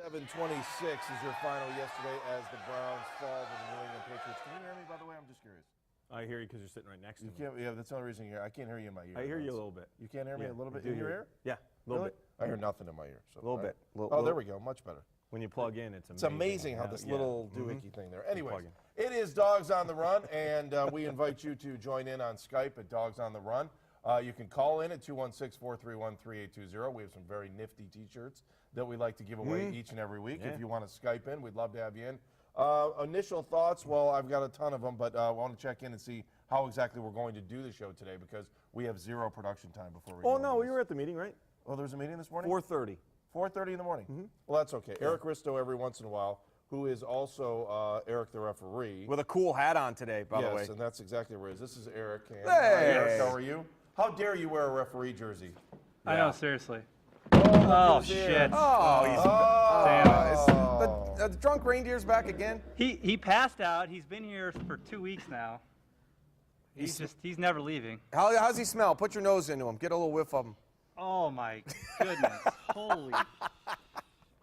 7:26 is your final yesterday as the Browns fall to the New England Patriots. Can you hear me, by the way? I'm just curious. I hear you because you're sitting right next to me. Yeah, that's the only reason you hear. I can't hear you in my ear. I hear you a little bit. You can't hear me a little bit do in your hear- ear? Yeah, a little bit. I hear nothing in my ear. So, A little all bit. Oh, there we go. Much better. When you plug in, it's amazing. It's amazing how this Yeah. little doohickey thing there. Anyways, plug it is Dogs on the Run, and we invite you to join in on Skype at Dogs on the Run. You can call in at 216-431-3820. We have some very nifty T-shirts that we like to give away each and every week. Yeah. If you want to Skype in, we'd love to have you in. Initial thoughts, well, I've got a ton of them, but I want to check in and see how exactly we're going to do the show today because we have zero production time before we Oh, go no, into we this. were at the meeting, right? Oh, there was a meeting this morning? 4:30. 4:30 in the morning. Well, that's okay. Eric Risto every once in a while, who is also Eric the referee. With a cool hat on today, by the way. Yes, and that's exactly where it is. This is Eric. And, Hey! Eric, how are you? How dare you wear a referee jersey? I know, seriously. Oh, shit. Oh, he's Oh. the drunk reindeer's back again. He passed out. He's been here for 2 weeks now. He's never leaving. How's he smell? Put your nose into him. Get a little whiff of him. Oh my goodness. Holy.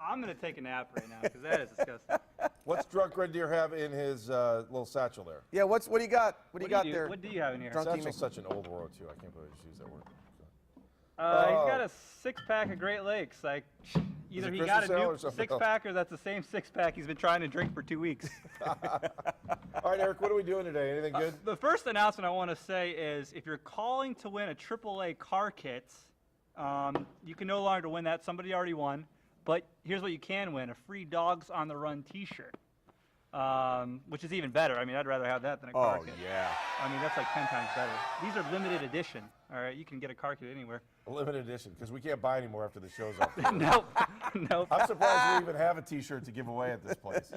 I'm gonna take a nap right now because that is disgusting. What's Drunk Red Deer have in his little satchel there? Yeah, what do you got? What do you got there? What do you have in here? Drunk- Satchel's such an old word, too. I can't believe I just used that word. He's got a 6-pack of Great Lakes. Like, either he got a Christmas ale or new something 6-pack or that's the same 6-pack he's been trying to drink for 2 weeks. All right, Eric, what are we doing today? Anything good? The first announcement I want to say is if you're calling to win a AAA car kit, you can no longer win that. Somebody already won. But here's what you can win, a free Dogs on the Run t-shirt, which is even better. I mean, I'd rather have that than a car kit. yeah. I mean, that's like 10 times better. These are limited edition. All right, you can get a car kit anywhere. A limited edition, because we can't buy any more after the show's up. Nope. Nope. I'm surprised we even have a T-shirt to give away at this place.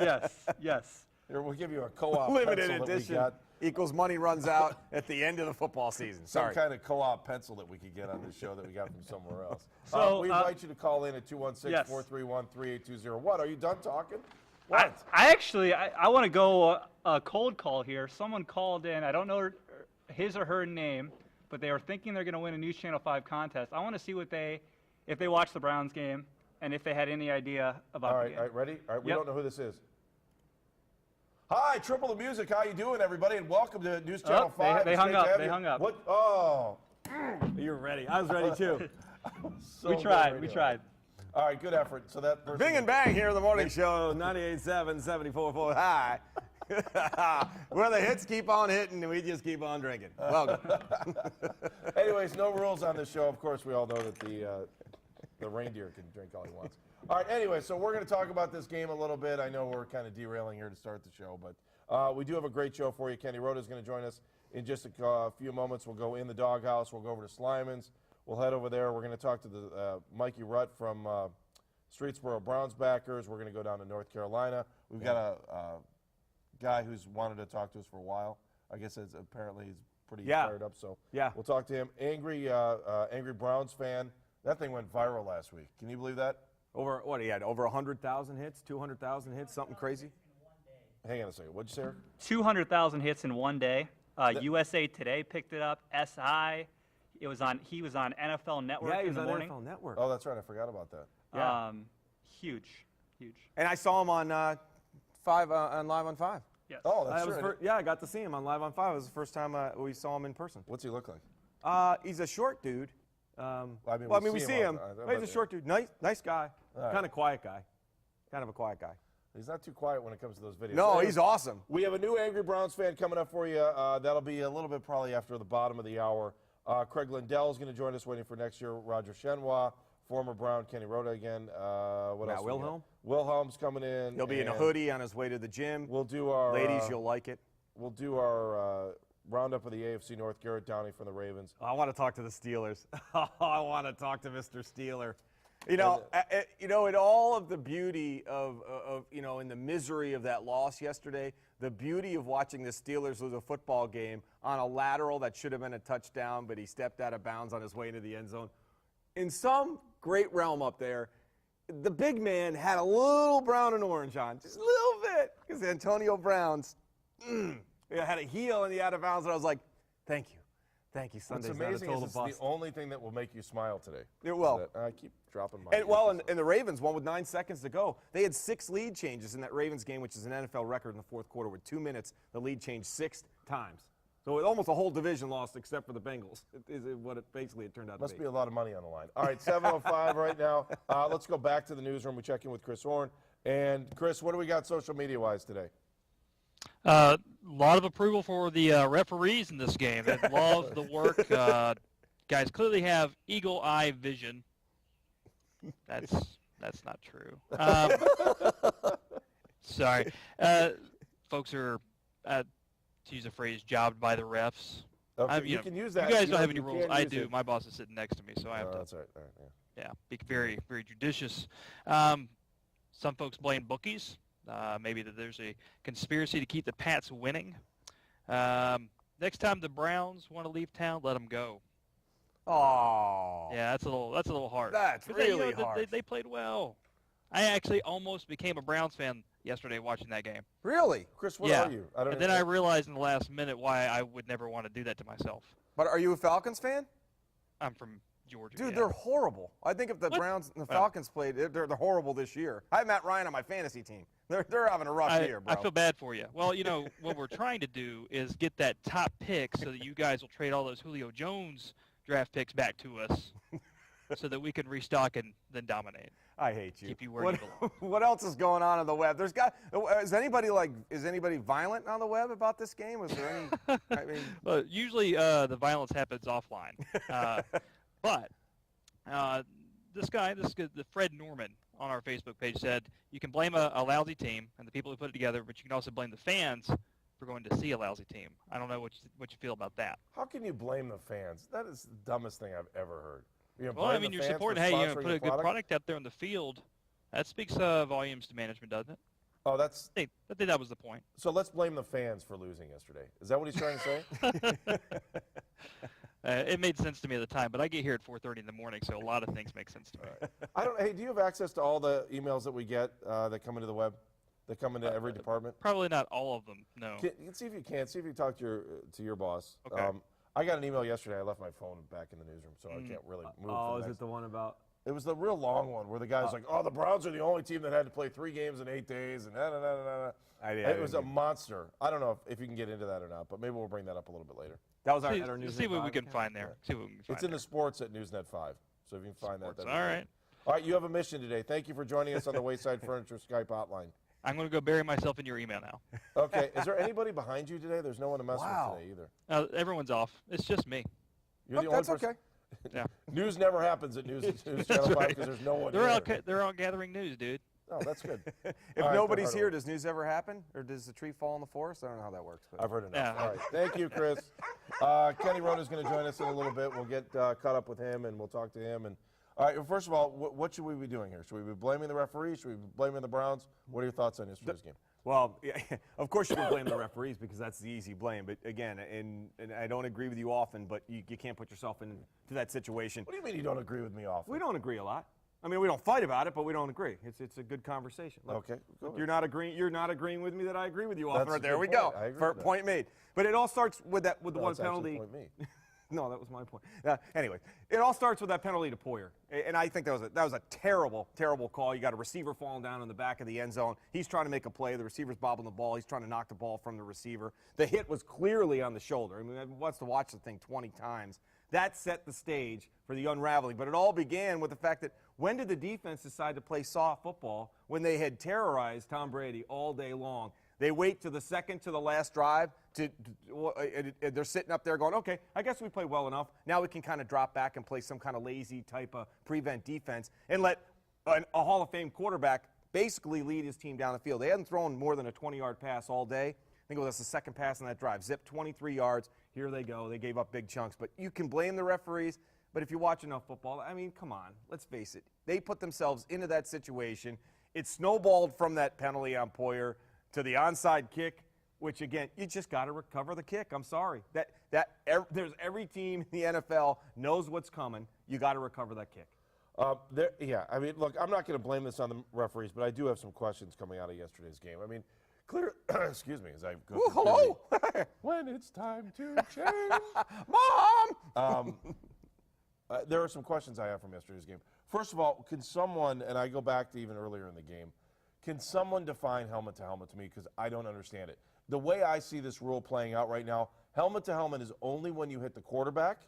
Yes. Here, we'll give you a co-op Limited pencil edition that we got. equals money runs out at the end of the football season. Some Sorry. kind of co-op pencil that we could get on this show that we got from somewhere else. So, we invite you to call in at 216-431-3820. What, are you done talking? What? I actually want to go a cold call here. Someone called in. I don't know his or her name, but they were thinking they're going to win a News Channel 5 contest. I want to see if they watched the Browns game and if they had any idea about the game. All right, ready? All right, we Yep. don't know who this is. Hi, Triple the Music. How you doing, everybody? And welcome to News Channel 5. They It's hung great to up. have They you. hung up. What? Oh. You were ready. I was ready, too. So We good tried. radio. We tried. All right, good effort. So that person. Bing and bang here in the morning show, 98.7, 74.4. Hi. Where the hits keep on hitting and we just keep on drinking. Welcome. Anyways, no rules on this show. Of course, we all know that the reindeer can drink all he wants. All right, anyway, so we're going to talk about this game a little bit. I know we're kind of derailing here to start the show, but we do have a great show for you. Kenny Roda is going to join us in just a few moments. We'll go in the doghouse. We'll go over to Slyman's. We'll head over there. We're going to talk to the Mikey Rutt from Streetsboro Browns backers. We're going to go down to North Carolina. We've got a guy who's wanted to talk to us for a while. I guess apparently he's pretty fired up, so we'll talk to him. Angry Browns fan. That thing went viral last week. Can you believe that? Over, what, he had over 100,000 hits, 200,000 hits, something crazy? Hang on a second. What'd you say, Eric? 200,000 hits in one day. USA Today picked it up. SI. He was on NFL Network Yeah, he in was the on morning. NFL Network. Oh, that's right. I forgot about that. Yeah. Huge. And I saw him on Live on 5. Yes. Oh, that's true. I got to see him on Live on 5. It was the first time we saw him in person. What's he look like? He's a short dude. We see him. him. He's a short dude. Nice guy. right. Kind of quiet guy. Kind of a quiet guy. He's not too quiet when it comes to those videos. No, he's awesome. We have a new Angry Browns fan coming up for you. That'll be a little bit probably after the bottom of the hour. Craig Lindell is going to join us waiting for next year. Roger Chenois, former Brown, Kenny Roda again. What else? Wilhelm? Wilhelm's coming in. He'll be in a hoodie on his way to the gym. We'll do our Ladies, you'll like it. We'll do our roundup of the AFC North. Garrett Downey from the Ravens. I want to talk to the Steelers. I want to talk to Mr. Steeler. In all of the beauty of in the misery of that loss yesterday, the beauty of watching the Steelers lose a football game on a lateral that should have been a touchdown, but he stepped out of bounds on his way into the end zone. In some great realm up there, the big man had a little brown and orange on, just a little bit, because Antonio Brown's had a heel in the out of bounds, and I was like, thank you. Thank you. What's Sunday's not a amazing total is it's bust. the only thing that will make you smile today. It will. Is that I keep dropping my. And the Ravens won with 9 seconds to go. They had 6 lead changes in that Ravens game, which is an NFL record in the fourth quarter. With 2 minutes, the lead changed 6 times. So almost a whole division lost except for the Bengals. Is what it basically turned out Must to be a lot of money on the line. All right, 7:05 right now. Let's go back to the newsroom. We check in with Chris Horn. And Chris, what do we got social media wise today? A lot of approval for the referees in this game. They love the work. Guys clearly have eagle eye vision. That's not true. Sorry. Folks are, to use a phrase, jobbed by the refs. Okay, you can use that. You guys don't know, have any you rules. can I use do. it. My boss is sitting next to me, so I have to. That's all right. All right, yeah. Be very, very judicious. Some folks blame bookies. Maybe that there's a conspiracy to keep the Pats winning. Next time the Browns want to leave town, let them go. Oh. Yeah, that's a little harsh. That's 'Cause really they, harsh. They played well. I actually almost became a Browns fan yesterday watching that game. Really? Chris, what Yeah. are you? I don't And then I realized in the last minute why I would never want to do that to myself. But are you a Falcons fan? I'm from Georgia. Dude, yeah. they're horrible. I think if the What? Browns and the Well. Falcons played, they're horrible this year. I have Matt Ryan on my fantasy team. They're having a rough year, bro. I feel bad for you. Well, what we're trying to do is get that top pick so that you guys will trade all those Julio Jones draft picks back to us so that we can restock and then dominate. I hate you. Keep you where you belong. What else is going on the web? Is anybody violent on the web about this game? Is there any? I mean, Well, usually the violence happens offline. But the Fred Norman on our Facebook page said you can blame a lousy team and the people who put it together, but you can also blame the fans for going to see a lousy team. I don't know what you feel about that. How can you blame the fans? That is the dumbest thing I've ever heard. Well, I mean, you're supporting. Hey, put a good product out there on the field. That speaks volumes to management, doesn't it? Oh, that's. I think that was the point. So let's blame the fans for losing yesterday. Is that what he's trying to say? It made sense to me at the time, but I get here at 4:30 in the morning, so a lot of things make sense to me. Hey, do you have access to all the emails that we get that come into the web? That come into every department? Probably not all of them. No. See if you can. See if you talk to your boss. Okay. I got an email yesterday. I left my phone back in the newsroom, so I can't really move. oh, is it the one about? It was the real long one where the guy's like, "Oh, the Browns are the only team that had to play 3 games in 8 days," and it was a monster. I don't know if you can get into that or not, but maybe we'll bring that up a little bit later. That was See, at our news. see what we can find there. See what we can find It's in the there. sports at Newsnet 5, so if you can find Sports, that. all right. All right, you have a mission today. Thank you for joining us on the Wayside Furniture Skype hotline. I'm going to go bury myself in your email now. Okay, is there anybody behind you today? There's no one to mess with today either. Everyone's off. It's just me. You're the only That's person. okay. Yeah. News never happens at News Channel 5 because there's no one here. They're all gathering news, dude. Oh, that's good. If All right, nobody's Bernardo. here, does news ever happen, or does the tree fall in the forest? I don't know how that works. But I've heard enough. Yeah. All right, thank you, Chris. Kenny Roda's going to join us in a little bit. We'll get caught up with him, and we'll talk to him. And all right, well, first of all, what should we be doing here? Should we be blaming the referee? Should we be blaming the Browns? What are your thoughts on yesterday's game? Well, yeah, of course you can blame the referees because that's the easy blame. But again, and I don't agree with you often, but you can't put yourself into that situation. What do you mean you don't agree with me often? We don't agree a lot. I mean, we don't fight about it, but we don't agree. It's a good conversation. Look, Okay, go ahead. You're not agreeing with me that I agree with you often. That's a Right there good we point. go. I agree with that. Point made. But it all starts with the No, one it's actually penalty. point me. No, that was my point. Anyway, it all starts with that penalty to Poyer, and I think that was a terrible, terrible call. You got a receiver falling down in the back of the end zone. He's trying to make a play. The receiver's bobbling the ball. He's trying to knock the ball from the receiver. The hit was clearly on the shoulder. I mean, I wants to watch the thing 20 times. That set the stage for the unraveling. But it all began with the fact that when did the defense decide to play soft football when they had terrorized Tom Brady all day long? They wait to the second to the last drive. They're sitting up there going, okay, I guess we played well enough. Now we can kind of drop back and play some kind of lazy type of prevent defense and let a Hall of Fame quarterback basically lead his team down the field. They hadn't thrown more than a 20-yard pass all day. I think it was the second pass on that drive. Zip 23 yards. Here they go. They gave up big chunks. But you can blame the referees. But if you watch enough football, I mean, come on. Let's face it. They put themselves into that situation. It snowballed from that penalty on Poyer to the onside kick, which, again, you just got to recover the kick. I'm sorry. There's every team in the NFL knows what's coming. You got to recover that kick. Yeah, I mean, look, I'm not going to blame this on the referees, but I do have some questions coming out of yesterday's game. I mean, Clear. Excuse me, as I go. Ooh, through hello. when it's time to change. Mom. There are some questions I have from yesterday's game. First of all, can someone, and I go back to even earlier in the game, can someone define helmet to helmet to me? Because I don't understand it. The way I see this rule playing out right now, helmet to helmet is only when you hit the quarterback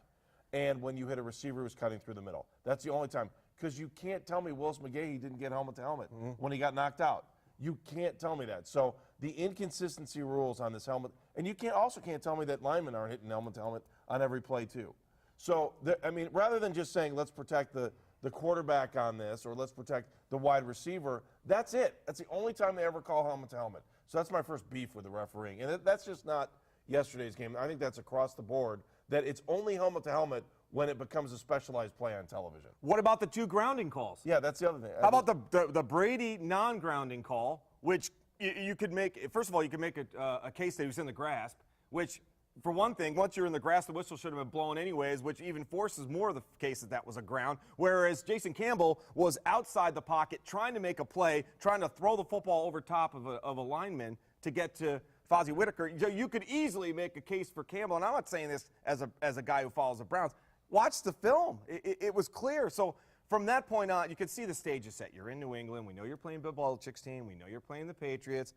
and when you hit a receiver who's cutting through the middle. That's the only time. Because you can't tell me Willis McGahee didn't get helmet to helmet when he got knocked out. You can't tell me that. So the inconsistency rules on this helmet, and you can't tell me that linemen aren't hitting helmet to helmet on every play too. So, I mean, rather than just saying let's protect the quarterback on this or let's protect the wide receiver, that's it. That's the only time they ever call helmet to helmet. So that's my first beef with the refereeing. And that's just not yesterday's game. I think that's across the board, that it's only helmet to helmet when it becomes a specialized play on television. What about the 2 grounding calls? Yeah, that's the other thing. How about the Brady non-grounding call, which you could make? First of all, you could make a case that he was in the grasp, which, for one thing, once you're in the grasp, the whistle should have been blown anyways, which even forces more of the case that was a ground. Whereas Jason Campbell was outside the pocket trying to make a play, trying to throw the football over top of a lineman to get to Fozzie Whitaker. You could easily make a case for Campbell, and I'm not saying this as a guy who follows the Browns. Watch the film. It was clear. So from that point on, you could see the stage is set. You're in New England. We know you're playing Bill Belichick's team. We know you're playing the Patriots.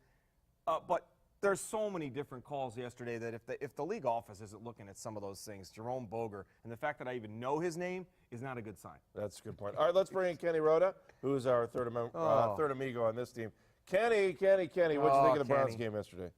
But there's so many different calls yesterday that if the league office isn't looking at some of those things, Jerome Boger, and the fact that I even know his name is not a good sign. That's a good point. All right, let's bring in Kenny Roda, who's our third amigo on this team. Kenny, what did you think of the Browns game yesterday?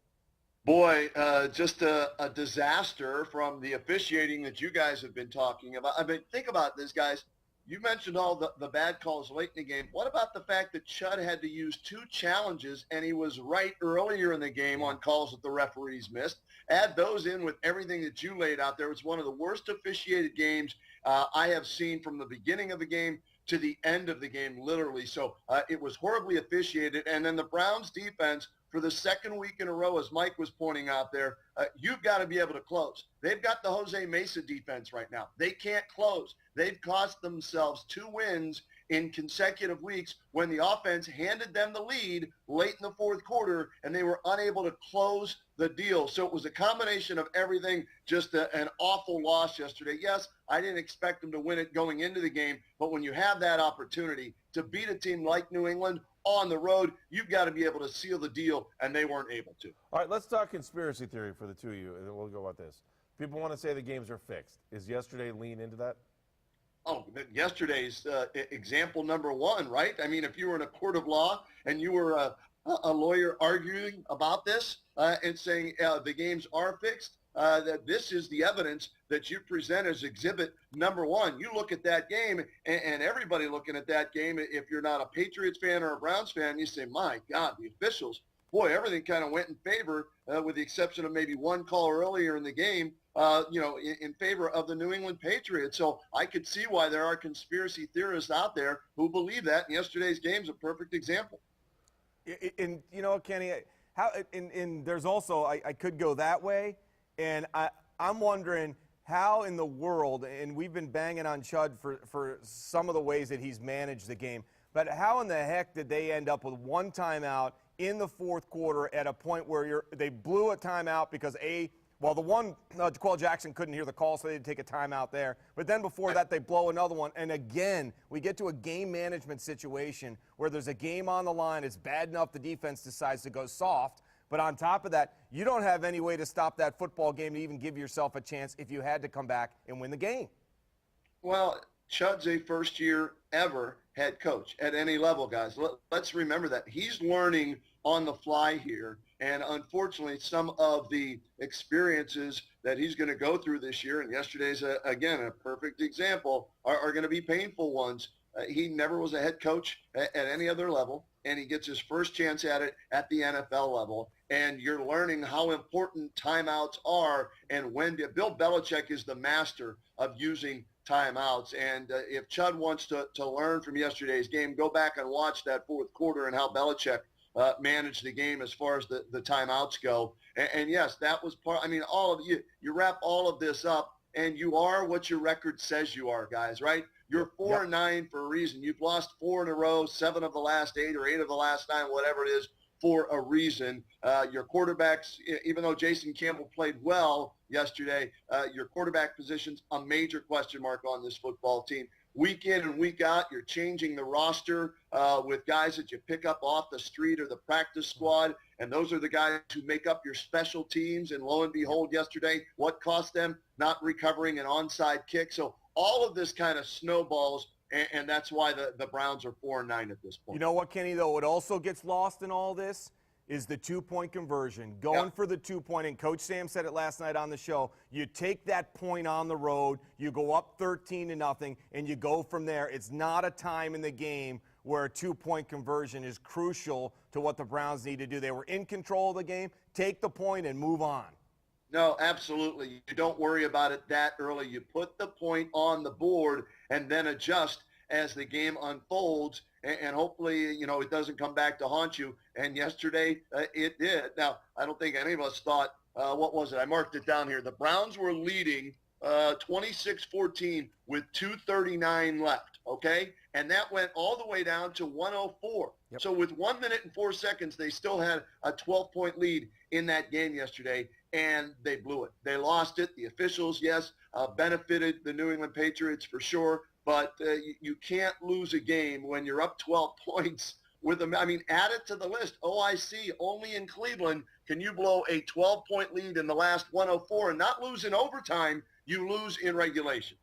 Boy, just a disaster from the officiating that you guys have been talking about. I mean, think about this, guys. You mentioned all the bad calls late in the game. What about the fact that Chud had to use 2 challenges, and he was right earlier in the game on calls that the referees missed? Add those in with everything that you laid out there. It was one of the worst officiated games I have seen from the beginning of the game to the end of the game, literally. So it was horribly officiated. And then the Browns defense, for the second week in a row, as Mike was pointing out there, you've got to be able to close. They've got the Jose Mesa defense right now. They can't close. They've cost themselves 2 wins in consecutive weeks when the offense handed them the lead late in the fourth quarter, and they were unable to close the deal. So it was a combination of everything, just an awful loss yesterday. Yes, I didn't expect them to win it going into the game, but when you have that opportunity to beat a team like New England on the road, you've got to be able to seal the deal, and they weren't able to. All right, let's talk conspiracy theory for the two of you, and then we'll go about this. People want to say the games are fixed. Is yesterday lean into that? Oh, yesterday's example number 1, right? I mean, if you were in a court of law and you were a lawyer arguing about this and saying the games are fixed, that this is the evidence that you present as exhibit number 1. You look at that game, and everybody looking at that game, if you're not a Patriots fan or a Browns fan, you say, my God, the officials, boy, everything kind of went in favor, with the exception of maybe one call earlier in the game, in favor of the New England Patriots. So I could see why there are conspiracy theorists out there who believe that, and yesterday's game's a perfect example. And you know, Kenny, there's also, I could go that way, and I'm wondering how in the world, and we've been banging on Chud for some of the ways that he's managed the game, but how in the heck did they end up with 1 timeout in the fourth quarter at a point where they blew a timeout because the one, Jaquel Jackson couldn't hear the call, so they had to take a timeout there. But then before that, they blow another one. And again, we get to a game management situation where there's a game on the line. It's bad enough the defense decides to go soft. But on top of that, you don't have any way to stop that football game to even give yourself a chance if you had to come back and win the game. Well, Chud's a first-year ever head coach at any level, guys. Let's remember that. He's learning on the fly here. And unfortunately, some of the experiences that he's going to go through this year, and yesterday's, again, a perfect example, are going to be painful ones. He never was a head coach at any other level, and he gets his first chance at it at the NFL level. And you're learning how important timeouts are, and when Bill Belichick is the master of using timeouts. And if Chud wants to learn from yesterday's game, go back and watch that fourth quarter and how Belichick managed the game as far as the timeouts go. And yes, that was part. I mean, all of you wrap all of this up, and you are what your record says you are, guys, right? You're 4-9 for a reason. You've lost 4 in a row, 7 of the last 8 or 8 of the last 9, whatever it is, for a reason. Your quarterbacks, even though Jason Campbell played well yesterday, your quarterback position's a major question mark on this football team. Week in and week out, you're changing the roster with guys that you pick up off the street or the practice squad, and those are the guys who make up your special teams. And lo and behold, yesterday, what cost them? Not recovering an onside kick. So all of this kind of snowballs, and that's why the Browns are 4-9 at this point. You know what, Kenny, though? What also gets lost in all this is the two-point conversion. Going for the 2-point, and Coach Sam said it last night on the show, you take that point on the road, you go up 13-0, and you go from there. It's not a time in the game where a 2-point conversion is crucial to what the Browns need to do. They were in control of the game. Take the point and move on. No, absolutely. You don't worry about it that early. You put the point on the board and then adjust as the game unfolds, and hopefully, it doesn't come back to haunt you. And yesterday, it did. Now, I don't think any of us thought, what was it? I marked it down here. The Browns were leading 26-14 with 2:39 left, okay? And that went all the way down to 1:04. Yep. So with 1 minute and 4 seconds, they still had a 12-point lead in that game yesterday, and they blew it. They lost it. The officials, yes, benefited the New England Patriots for sure, but you can't lose a game when you're up 12 points with them. I mean, add it to the list. OIC, only in Cleveland can you blow a 12-point lead in the last 1:04 and not lose in overtime. You lose in regulation.